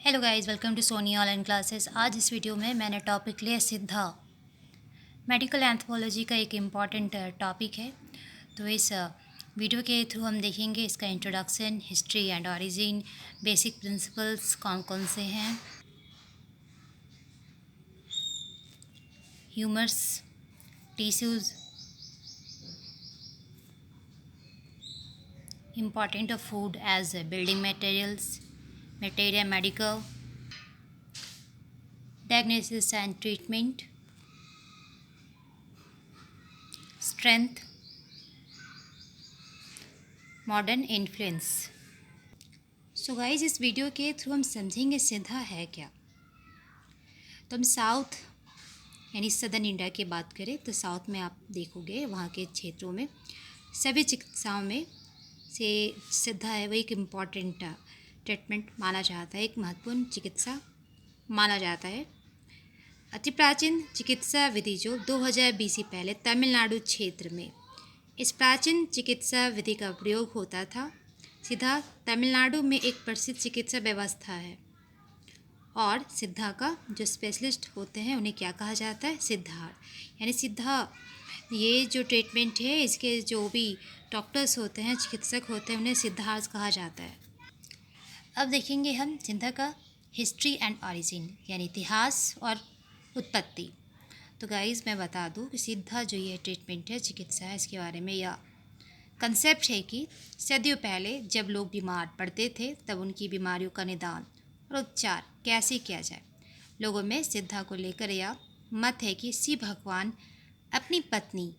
Hello guys, welcome to Sony online classes. आज इस video में मैंने टॉपिक लिया सिद्धा। मेडिकल एंथ्रोपोलॉजी का एक इम्पॉर्टेंट टॉपिक है। तो इस वीडियो के थ्रू हम देखेंगे इसका introduction, history and origin, basic principles कौन कौन से हैं, humours, tissues, important of food as building materials, materia medical, diagnosis and treatment, strength, modern influence. So guys, इस वीडियो के थ्रू हम समझेंगे सिद्धा है क्या। तो हम साउथ यानी सदर्न इंडिया की बात करें तो साउथ में आप देखोगे वहाँ के क्षेत्रों में सभी चिकित्साओं में से सिद्धा है वो एक इम्पॉर्टेंट ट्रीटमेंट माना जाता है, एक महत्वपूर्ण चिकित्सा माना जाता है। अति प्राचीन चिकित्सा विधि जो 2000 BC पहले तमिलनाडु क्षेत्र में इस प्राचीन चिकित्सा विधि का प्रयोग होता था। सिद्धा तमिलनाडु में एक प्रसिद्ध चिकित्सा व्यवस्था है और सिद्धा का जो स्पेशलिस्ट होते हैं उन्हें क्या कहा जाता है, सिद्धार्थ। यानी सिद्धा ये जो ट्रीटमेंट है इसके जो भी डॉक्टर्स होते हैं, चिकित्सक होते हैं, उन्हें सिद्धार्थ कहा जाता है। अब देखेंगे हम सिद्धा का हिस्ट्री एंड ऑरिजिन यानी इतिहास और उत्पत्ति। तो गाइज़ मैं बता दूं कि सिद्धा जो ये ट्रीटमेंट है, चिकित्सा है, इसके बारे में यह कंसेप्ट है कि सदियों पहले जब लोग बीमार पड़ते थे तब उनकी बीमारियों का निदान और उपचार कैसे किया जाए। लोगों में सिद्धा को लेकर यह मत है कि शिव भगवान अपनी पत्नी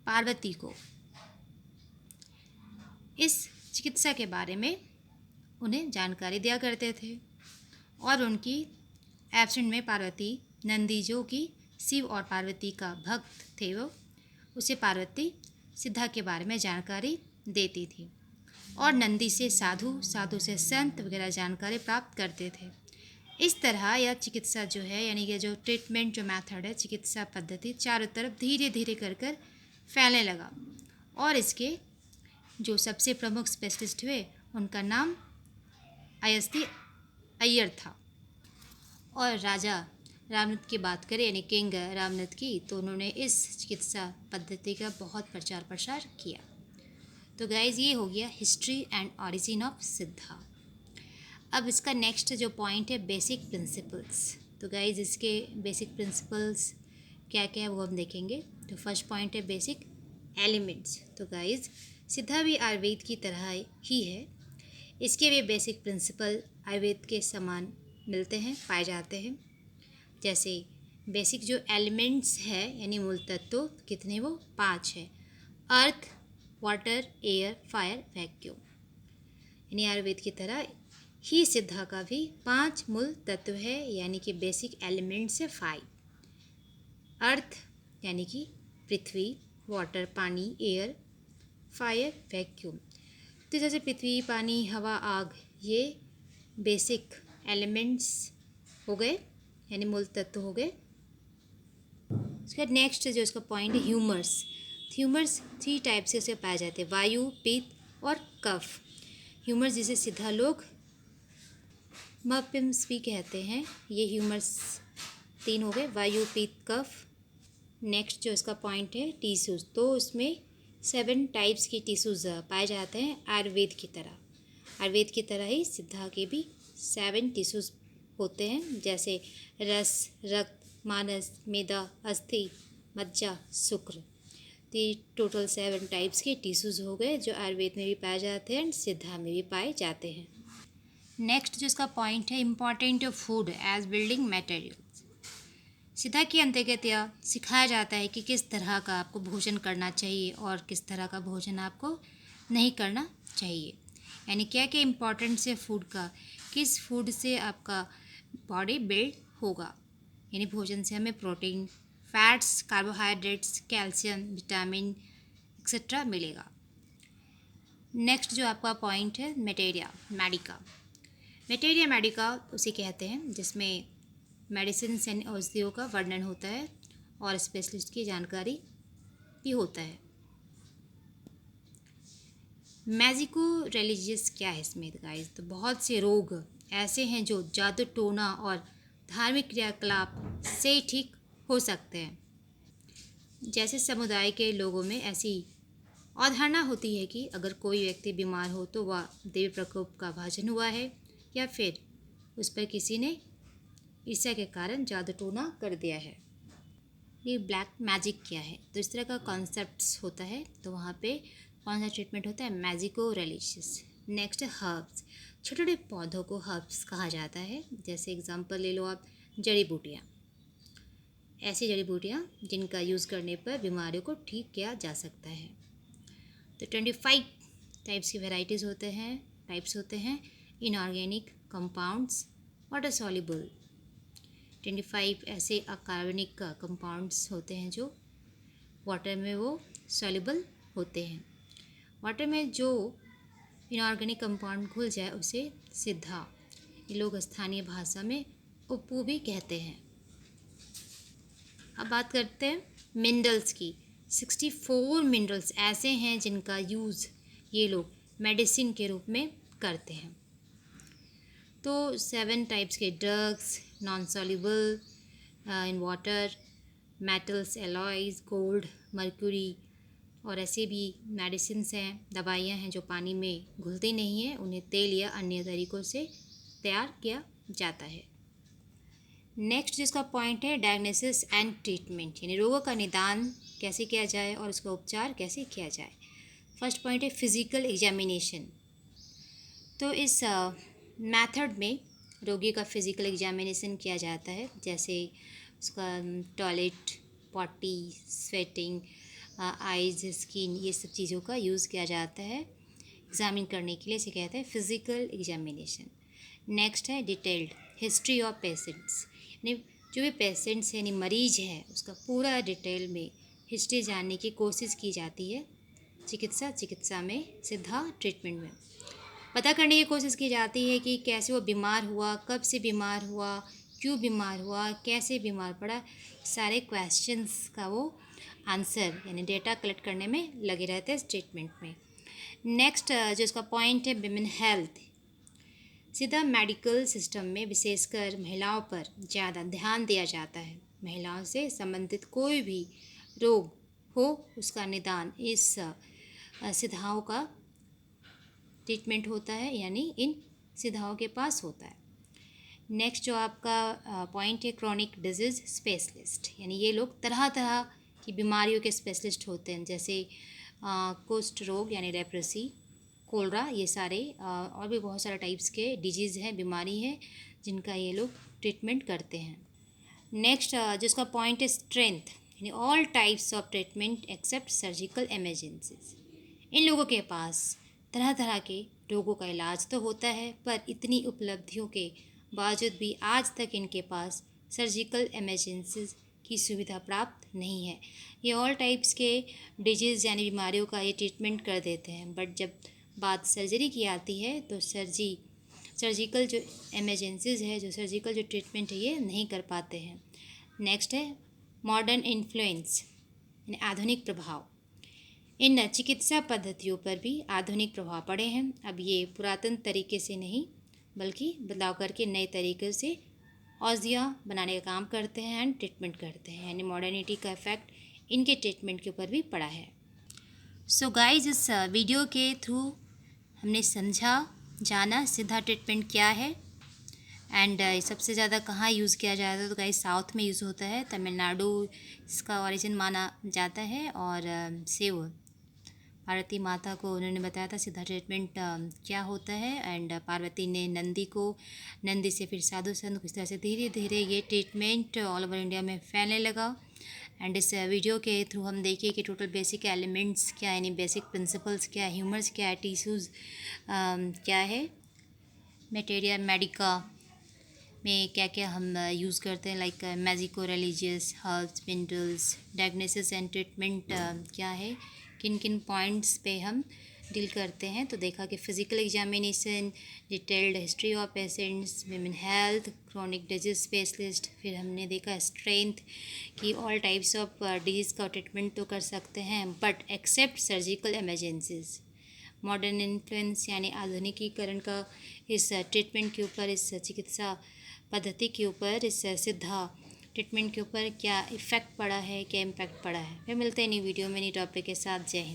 पार्वती को इस चिकित्सा के बारे में उन्हें जानकारी दिया करते थे और उनकी एब्सेंट में पार्वती नंदी जो कि शिव और पार्वती का भक्त थे वो उसे पार्वती सिद्धा के बारे में जानकारी देती थी और नंदी से साधु, साधु से संत वगैरह जानकारी प्राप्त करते थे। इस तरह यह चिकित्सा जो है यानी ये जो ट्रीटमेंट जो मेथड है, चिकित्सा पद्धति चारों तरफ धीरे धीरे कर फैलने लगा और इसके जो सबसे प्रमुख स्पेशलिस्ट हुए उनका नाम अयस्ती अय्यर था। और राजा रामनाथ की बात करें यानी किंग रामनाथ की, तो उन्होंने इस चिकित्सा पद्धति का बहुत प्रचार प्रसार किया। तो गाइज ये हो गया हिस्ट्री एंड ऑरिजिन ऑफ सिद्धा। अब इसका नेक्स्ट जो पॉइंट है बेसिक प्रिंसिपल्स। तो गाइज इसके बेसिक प्रिंसिपल्स क्या क्या है वो हम देखेंगे। तो फर्स्ट पॉइंट है बेसिक एलिमेंट्स। तो गाइज सिद्धा भी आयुर्वेद की तरह ही है, इसके भी बेसिक प्रिंसिपल आयुर्वेद के समान मिलते हैं, पाए जाते हैं। जैसे बेसिक जो एलिमेंट्स है यानी मूल तत्व कितने, वो 5 है। अर्थ, वाटर, एयर, फायर, वैक्यूम। यानी आयुर्वेद की तरह ही सिद्धा का भी 5 मूल तत्व है यानी कि बेसिक एलिमेंट्स है 5। अर्थ यानी कि पृथ्वी, वाटर पानी, एयर, फायर, वैक्यूम। तो जैसे पृथ्वी, पानी, हवा, आग ये बेसिक एलिमेंट्स हो गए यानी मूल तत्व हो गए। उसके बाद नेक्स्ट जो इसका पॉइंट है ह्यूमर्स। ह्यूमर्स 3 टाइप से उसे पाए जाते हैं, वायु, पित्त और कफ। ह्यूमर्स जिसे सिद्धा लोग मपिम्स भी कहते हैं। ये ह्यूमर्स 3 हो गए, वायु, पित्त, कफ। नेक्स्ट जो इसका पॉइंट है टिश्यूज़, तो इसमें 7 टाइप्स की टिश्यूज़ पाए जाते हैं आयुर्वेद की तरह। आयुर्वेद की तरह ही सिद्धा के भी 7 टिश्यूज़ होते हैं, जैसे रस, रक्त, मानस, मेदा, अस्थि, मज्जा, शुक्र। तो ये टोटल 7 टाइप्स के टिश्यूज़ हो गए जो आयुर्वेद में भी पाए जाते हैं एंड सिद्धा में भी पाए जाते हैं। नेक्स्ट जो इसका पॉइंट है important of food as building materials. Siddha के अंतर्गत यह सिखाया जाता है कि किस तरह का आपको भोजन करना चाहिए और किस तरह का भोजन आपको नहीं करना चाहिए। यानी क्या क्या इम्पोर्टेंट्स है फूड का, किस फूड से आपका बॉडी बिल्ड होगा। यानी भोजन से हमें protein, fats, carbohydrates, calcium, vitamin etcetera मिलेगा। नेक्स्ट जो आपका पॉइंट है मेटेरिया मेडिका। मेटेरिया मेडिका उसे कहते हैं जिसमें मेडिसिन एंड औषधियों का वर्णन होता है और स्पेशलिस्ट की जानकारी भी होता है। मैजिको रिलीजियस क्या है इसमें गाइस, तो बहुत से रोग ऐसे हैं जो जादू टोना और धार्मिक क्रियाकलाप से ठीक हो सकते हैं। जैसे समुदाय के लोगों में ऐसी अवधारणा होती है कि अगर कोई व्यक्ति बीमार हो तो वह देवी प्रकोप का भाजन हुआ है या फिर उस पर किसी ने ईर्ष्या के कारण जादू टोना कर दिया है। ये ब्लैक मैजिक क्या है, तो इस तरह का कॉन्सेप्ट्स होता है। तो वहाँ पे कौन सा ट्रीटमेंट होता है, मैजिको रिलीजियस। नेक्स्ट हर्ब्स, छोटे छोटे पौधों को हर्ब्स कहा जाता है। जैसे एग्जांपल ले लो आप, जड़ी बूटियाँ, ऐसी जड़ी बूटियाँ जिनका यूज़ करने पर बीमारियों को ठीक किया जा सकता है। तो 25 टाइप्स की वेराइटीज़ टाइप्स होते हैं इनऑर्गेनिक कंपाउंड्स, वाटर सॉल्युबल। 25 ऐसे अकार्बनिक कंपाउंड्स होते हैं जो वाटर में वो सॉल्युबल होते हैं। वाटर में जो इनऑर्गेनिक कंपाउंड घुल जाए उसे सिद्धा, ये लोग स्थानीय भाषा में उप्पू भी कहते हैं। अब बात करते हैं मिनरल्स की। 64 मिनरल्स ऐसे हैं जिनका यूज़ ये लोग मेडिसिन के रूप में करते हैं। तो 7 टाइप्स के drugs, non soluble in water, metals, alloys, gold, mercury, और ऐसे भी मेडिसिन्स हैं, दवाइयाँ हैं जो पानी में घुलती नहीं हैं, उन्हें तेल या अन्य तरीक़ों से तैयार किया जाता है। नेक्स्ट जिसका पॉइंट है डायग्नोसिस एंड ट्रीटमेंट, यानी रोगों का निदान कैसे किया जाए और उसका उपचार कैसे किया जाए। फर्स्ट पॉइंट है फिज़िकल एग्जामिनेशन। तो इस मेथड में रोगी का फिज़िकल एग्जामिनेशन किया जाता है, जैसे उसका toilet, potty, sweating, eyes, skin, ये सब चीज़ों का यूज़ किया जाता है एग्ज़ामिन करने के लिए। इसे कहते हैं फिज़िकल एग्जामिनेशन। नेक्स्ट है डिटेल्ड हिस्ट्री ऑफ पेशेंट्स, यानी जो भी पेशेंट्स यानी मरीज है उसका पूरा डिटेल में हिस्ट्री जानने की कोशिश की जाती है। चिकित्सा में सीधा ट्रीटमेंट में पता करने की कोशिश की जाती है कि कैसे वो बीमार हुआ, कब से बीमार हुआ, क्यों बीमार हुआ, कैसे बीमार पड़ा, सारे क्वेश्चंस का वो आंसर यानी डेटा कलेक्ट करने में लगे रहते हैं इस ट्रीटमेंट में। नेक्स्ट जो इसका पॉइंट है विमेन हेल्थ। सीधा मेडिकल सिस्टम में विशेषकर महिलाओं पर ज़्यादा ध्यान दिया जाता है। महिलाओं से संबंधित कोई भी रोग हो उसका निदान इस सुविधाओं का ट्रीटमेंट होता है, यानी इन सुविधाओं के पास होता है। नेक्स्ट जो आपका पॉइंट है क्रॉनिक डिजीज़ स्पेशलिस्ट, यानी ये लोग तरह तरह की बीमारियों के स्पेशलिस्ट होते हैं, जैसे कुष्ठ रोग यानी लेप्रोसी, कोलरा, ये सारे और भी बहुत सारे टाइप्स के डिजीज़ हैं, बीमारी है जिनका ये लोग ट्रीटमेंट करते हैं। नेक्स्ट जिसका पॉइंट है स्ट्रेंथ, यानी all types of treatment except surgical emergencies. इन लोगों के पास तरह तरह के रोगों का इलाज तो होता है, पर इतनी उपलब्धियों के बावजूद भी आज तक इनके पास सर्जिकल इमरजेंसीज की सुविधा प्राप्त नहीं है। ये ऑल टाइप्स के डिजीज़ यानी बीमारियों का ये ट्रीटमेंट कर देते हैं, बट जब बात सर्जरी की आती है तो सर्जिकल जो इमरजेंसीज है, जो सर्जिकल जो ट्रीटमेंट है, ये नहीं कर पाते हैं। नेक्स्ट है मॉडर्न इन्फ्लुएंस, यानी आधुनिक प्रभाव। इन चिकित्सा पद्धतियों पर भी आधुनिक प्रभाव पड़े हैं। अब ये पुरातन तरीके से नहीं बल्कि बदलाव करके नए तरीके से औषधियाँ बनाने का काम करते हैं एंड ट्रीटमेंट करते हैं, यानी मॉडर्निटी का इफेक्ट इनके ट्रीटमेंट के ऊपर भी पड़ा है। सो गाइस, इस वीडियो के थ्रू हमने जाना सीधा ट्रीटमेंट क्या है एंड सबसे ज़्यादा कहाँ यूज़ किया जाता है। तो गाइस साउथ में यूज़ होता है, तमिलनाडु इसका ओरिजिन माना जाता है, और शिव पार्वती माता को उन्होंने बताया था सीधा ट्रीटमेंट क्या होता है, एंड पार्वती ने नंदी से फिर साधु संत, इस तरह से धीरे धीरे ये ट्रीटमेंट ऑल ओवर इंडिया में फैलने लगा। एंड इस वीडियो के थ्रू हम देखिए कि टोटल बेसिक एलिमेंट्स क्या है, यानी बेसिक प्रिंसिपल्स क्या है, ह्यूमर्स क्या है, टिश्यूज़ क्या है, मटेरिया मेडिका में क्या क्या हम यूज़ करते हैं, like magico religious, herbs, minerals, diagnosis and treatment क्या है, किन किन पॉइंट्स पे हम डील करते हैं। तो देखा कि physical examination, detailed history of patients, women health, chronic disease specialist, फिर हमने देखा स्ट्रेंथ कि ऑल टाइप्स ऑफ डिजीज़ का ट्रीटमेंट तो कर सकते हैं but except surgical emergencies, modern influence यानी आधुनिकीकरण का इस ट्रीटमेंट के ऊपर, इस चिकित्सा पद्धति के ऊपर, इस सिद्धा ट्रीटमेंट के ऊपर क्या इफ़ेक्ट पड़ा है, क्या इम्पैक्ट पड़ा है। फिर मिलते हैं नई वीडियो में नई टॉपिक के साथ। जय हिंद।